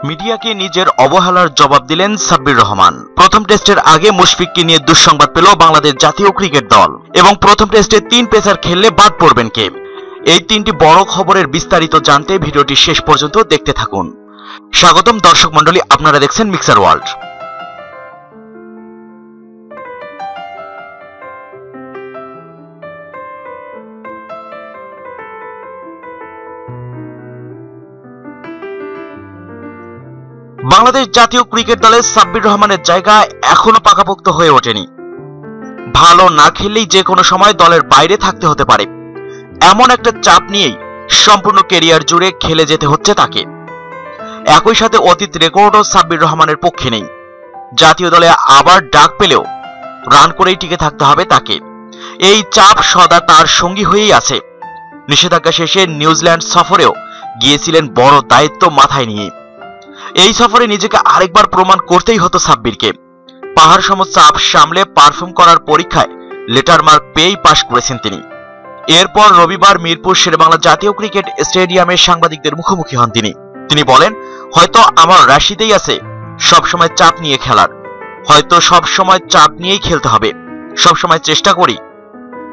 মিডিয়াকে নিজের অবহেলার জবাব দিলেন সাব্বির রহমান। প্রথম টেস্টের আগে মুশফিককে নিয়ে দুঃসংবাদ পেল বাংলাদেশ জাতীয় ক্রিকেট দল, এবং প্রথম টেস্টে 3 পেসার খেললে বাদ পড়বেন কে? এই 3টি বড় খবরের বিস্তারিত জানতে ভিডিওটি শেষ পর্যন্ত দেখতে থাকুন। স্বাগতম দর্শক মণ্ডলী, আপনারা দেখছেন মিক্সার ওয়ার্ল্ড। বাংলাদেশ জাতীয় ক্রিকেট দলে সাব্বির রহমানের জায়গা এখনো পাকাপোক্ত হয়ে ওঠেনি। ভালো না খেললেই যে কোনো সময় দলের বাইরে থাকতে হতে পারে, এমন একটা চাপ নিয়েই সম্পূর্ণ ক্যারিয়ার জুড়ে খেলে যেতে হচ্ছে তাকে। একই সাথে অতীত রেকর্ডও সাব্বির রহমানের পক্ষে নেই। জাতীয় দলে আবার ডাক পেলেও রান করেই টিকে থাকতে হবে তাকে। এই চাপ সদা তার সঙ্গী হয়েই আছে। নিষেধাজ্ঞা শেষে নিউজিল্যান্ড সফরেও গিয়েছিলেন বড় দায়িত্ব মাথায় নিয়ে। এই সফরে নিজেকে আরেকবার প্রমাণ করতেই হতো সাব্বিরকে। পাহাড় সম চাপ সামলে পারফর্ম করার পরীক্ষায় লেটার মার্ক পেয়েই পাশ করেছেন তিনি। এরপর রবিবার মিরপুর শেরেবাংলা জাতীয় ক্রিকেট স্টেডিয়ামে সাংবাদিকদের মুখোমুখি হন তিনি বলেন, হয়তো আমার রাশিতেই আছে সবসময় চাপ নিয়ে খেলার, হয়তো সবসময় চাপ নিয়েই খেলতে হবে। সবসময় চেষ্টা করি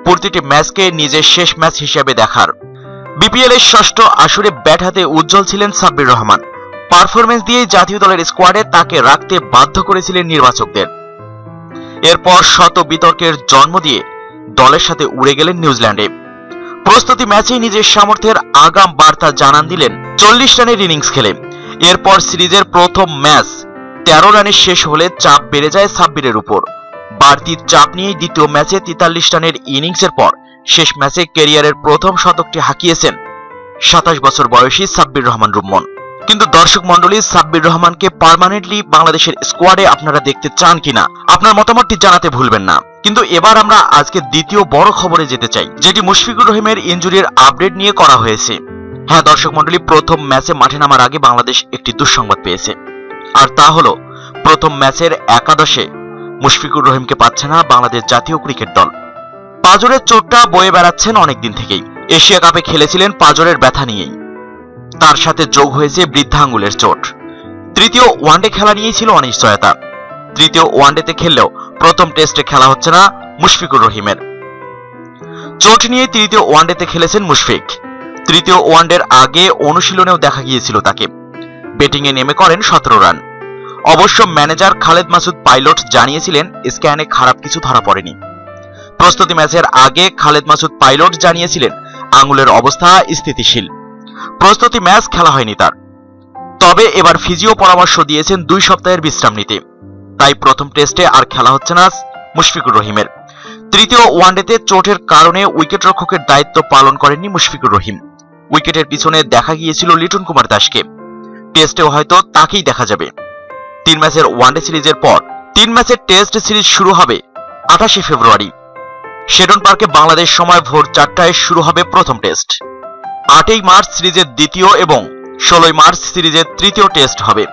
প্রতিটি ম্যাচকে নিজের শেষ ম্যাচ হিসেবে দেখার। বিপিএল এর ষষ্ঠ আসরে ব্যাট হাতে উজ্জ্বল ছিলেন সাব্বির রহমান। পারফরমেন্স দিয়ে জাতীয় দলের স্কোয়াডে তাকে রাখতে বাধ্য করেছিলেন নির্বাচকদের। এরপর শত বিতর্কের জন্ম দিয়ে দলের সাথে উড়ে গেলেন নিউজিল্যান্ডে। প্রস্তুতি ম্যাচেই নিজের সামর্থ্যের আগাম বার্তা জানান দিলেন 40 রানের ইনিংস খেলে। এরপর সিরিজের প্রথম ম্যাচ 13 রানে শেষ হলে চাপ বেড়ে যায় সাব্বিরের উপর। বাড়তি চাপ নিয়েই দ্বিতীয় ম্যাচে 43 রানের ইনিংসের পর শেষ ম্যাচে ক্যারিয়ারের প্রথম শতকটি হাঁকিয়েছেন 27 বছর বয়সী সাব্বির রহমান রুম্মন। কিন্তু দর্শক মন্ডলী, সাব্বির রহমানকে পার্মানেন্টলি বাংলাদেশের স্কোয়াডে আপনারা দেখতে চান কিনা আপনার মতামতটি জানাতে ভুলবেন না। কিন্তু এবার আমরা আজকে দ্বিতীয় বড় খবরে যেতে চাই, যেটি মুশফিকুর রহিমের ইনজুরির আপডেট নিয়ে করা হয়েছে। হ্যাঁ দর্শক মন্ডলী, প্রথম ম্যাচে মাঠে নামার আগে বাংলাদেশ একটি দুঃসংবাদ পেয়েছে, আর তা হলো প্রথম ম্যাচের একাদশে মুশফিকুর রহিমকে পাচ্ছে না বাংলাদেশ জাতীয় ক্রিকেট দল। পাঁজরের চোটটা বয়ে বেড়াচ্ছেন অনেকদিন থেকেই। এশিয়া কাপে খেলেছিলেন পাঁজরের ব্যথা নিয়েই, তার সাথে যোগ হয়েছে বৃদ্ধাঙ্গুলের চোট। তৃতীয় ওয়ানডে খেলা নিয়েই ছিল অনিশ্চয়তা। তৃতীয় ওয়ানডেতে খেললেও প্রথম টেস্টে খেলা হচ্ছে না মুশফিকুর রহিমের। চোট নিয়ে তৃতীয় ওয়ানডেতে খেলেছেন মুশফিক। তৃতীয় ওয়ানডের আগে অনুশীলনেও দেখা গিয়েছিল তাকে। ব্যাটিংয়ে নেমে করেন 17 রান। অবশ্য ম্যানেজার খালেদ মাসুদ পাইলট জানিয়েছিলেন স্ক্যানে খারাপ কিছু ধরা পড়েনি। প্রস্তুতি ম্যাচের আগে খালেদ মাসুদ পাইলট জানিয়েছিলেন আঙুলের অবস্থা স্থিতিশীল। প্রস্তুতি ম্যাচ খেলা হয়নি তার, তবে এবার ফিজিও পরামর্শ দিয়েছেন 2 সপ্তাহের বিশ্রাম নিতে। তাই প্রথম টেস্টে আর খেলা হচ্ছে না মুশফিকুর রহিমের। তৃতীয় ওয়ানডেতে চোটের কারণে উইকেট রক্ষকের দায়িত্ব পালন করেননি মুশফিকুর রহিম। উইকেটের পিছনে দেখা গিয়েছিল লিটন কুমার দাসকে। টেস্টেও হয়তো তাকেই দেখা যাবে। 3 ম্যাচের ওয়ানডে সিরিজের পর 3 ম্যাচের টেস্ট সিরিজ শুরু হবে 28 ফেব্রুয়ারি। শেডন পার্কে বাংলাদেশ সময় ভোর 4টায় শুরু হবে প্রথম টেস্ট। 8 মার্চ সিরিজের দ্বিতীয় এবং 16 মার্চ সিরিজের তৃতীয় টেস্ট হবে।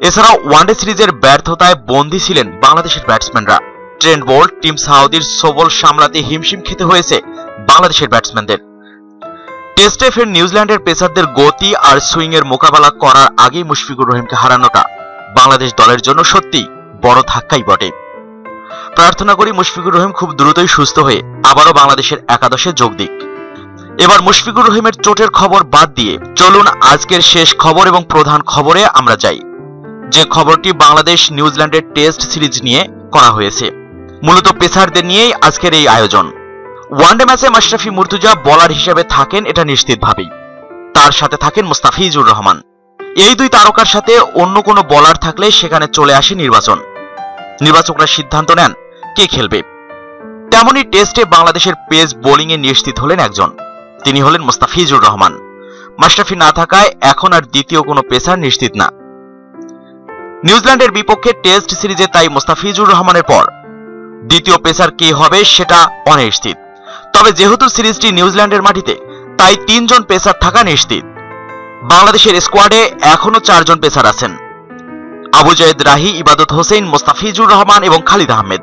এছাড়াও ওয়ানডে সিরিজের ব্যর্থতায় বন্দী ছিলেন বাংলাদেশের ব্যাটসম্যানরা। ট্রেন্ট বোল্ট, টিম সাউদির সোবল সামলাতে হিমশিম খেতে হয়েছে বাংলাদেশের ব্যাটসম্যানদের। টেস্টে ফের নিউজিল্যান্ডের পেসারদের গতি আর সুইং এর মোকাবেলা করার আগেই মুশফিকুর রহিমকে হারানোটা বাংলাদেশ দলের জন্য সত্যি বড় ধাক্কাই বটে। প্রার্থনা করি মুশফিকুর রহিম খুব দ্রুতই সুস্থ হয়ে আবারও বাংলাদেশের একাদশে যোগ দিক। এবার মুশফিকুর রহিমের চোটের খবর বাদ দিয়ে চলুন আজকের শেষ খবর এবং প্রধান খবরে আমরা যাই, যে খবরটি বাংলাদেশ নিউজিল্যান্ডের টেস্ট সিরিজ নিয়ে করা হয়েছে। মূলত পেসারদের নিয়েই আজকের এই আয়োজন। ওয়ানডে ম্যাচে মাশরাফি মুর্তজা বোলার হিসেবে থাকেন এটা নিশ্চিতভাবেই। তার সাথে থাকেন মুস্তাফিজুর রহমান। এই 2 তারকার সাথে অন্য কোনো বোলার থাকলে সেখানে চলে আসে নির্বাচন। নির্বাচকরা সিদ্ধান্ত নেন কে খেলবে। তেমনি টেস্টে বাংলাদেশের পেস বোলিংয়ে নিশ্চিত হলেন একজন, তিনি হলেন মুস্তাফিজুর রহমান। মাশরাফি না থাকায় এখন আর দ্বিতীয় কোনো পেসার নিশ্চিত না। নিউজিল্যান্ডের বিপক্ষে টেস্ট সিরিজে তাই মুস্তাফিজুর রহমানের পর দ্বিতীয় পেসার কে হবে সেটা অনিশ্চিত। তবে যেহেতু সিরিজটি নিউজিল্যান্ডের মাটিতে, তাই 3 জন পেসার থাকা নিশ্চিত। বাংলাদেশের স্কোয়াডে এখনো 4 জন পেসার আছেন, আবু জায়েদ রাহি, ইবাদত হোসেন, মুস্তাফিজুর রহমান এবং খালিদ আহমেদ।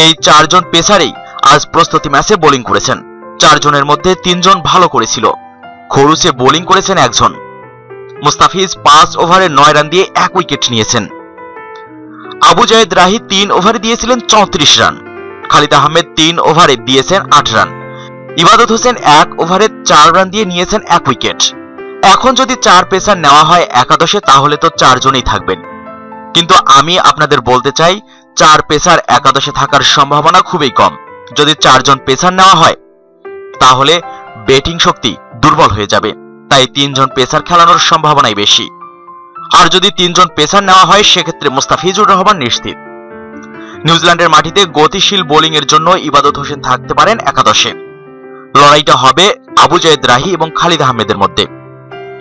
এই 4 জন পেসারই আজ প্রস্তুতি ম্যাচে বোলিং করেছেন। 4 জনের মধ্যে 3 জন ভালো করেছিল, খরুচে বোলিং করেছেন 1 জন। মুস্তাফিজ 5 ওভারে 9 রান দিয়ে 1 উইকেট নিয়েছেন। আবু জায়েদ রাহি 3 ওভারে দিয়েছিলেন 34 রান। খালিদ আহমেদ 3 ওভারে দিয়েছেন 8 রান। ইবাদত হোসেন 1 ওভারে 4 রান দিয়ে নিয়েছেন 1 উইকেট। এখন যদি 4 পেসার নেওয়া হয় একাদশে তাহলে তো 4 জনই থাকবেন, কিন্তু আমি আপনাদের বলতে চাই 4 পেসার একাদশে থাকার সম্ভাবনা খুবই কম। যদি 4 জন পেসার নেওয়া হয় তাহলে ব্যাটিং শক্তি দুর্বল হয়ে যাবে, তাই 3 জন পেসার খেলানোর সম্ভাবনাই বেশি। আর যদি 3 জন পেসার নেওয়া হয় সেক্ষেত্রে মুস্তাফিজুর রহমান নিশ্চিত। নিউজিল্যান্ডের মাটিতে গতিশীল বোলিং এর জন্য ইবাদত হোসেন থাকতে পারেন একাদশে। লড়াইটা হবে আবু জায়েদ রাহি এবং খালিদ আহমেদের মধ্যে।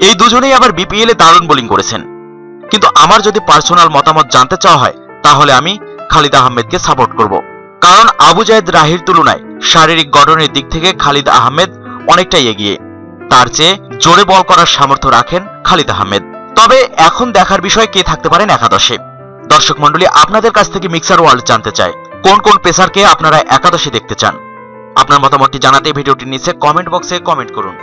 এই দুজনেই আবার বিপিএল এ দারুণ বোলিং করেছেন, কিন্তু আমার যদি পার্সোনাল মতামত জানতে চাওয়া হয় তাহলে আমি খালিদ আহমেদকে সাপোর্ট করব, কারণ আবু জায়েদ রাহির তুলনায় শারীরিক গঠনের দিক থেকে খালিদ আহমেদ অনেকটাই এগিয়ে। তার চেয়ে জোরে বল করার সামর্থ্য রাখেন খালিদ আহমেদ। তবে এখন দেখার বিষয় কে থাকতে পারেন একাদশে। দর্শক মণ্ডলী, আপনাদের কাছ থেকে মিক্সার ওয়ার্ল্ড জানতে চায় কোন কোন পেসারকে আপনারা একাদশে দেখতে চান। আপনার মতামতটি জানাতে ভিডিওটির নিচে কমেন্ট বক্সে কমেন্ট করুন।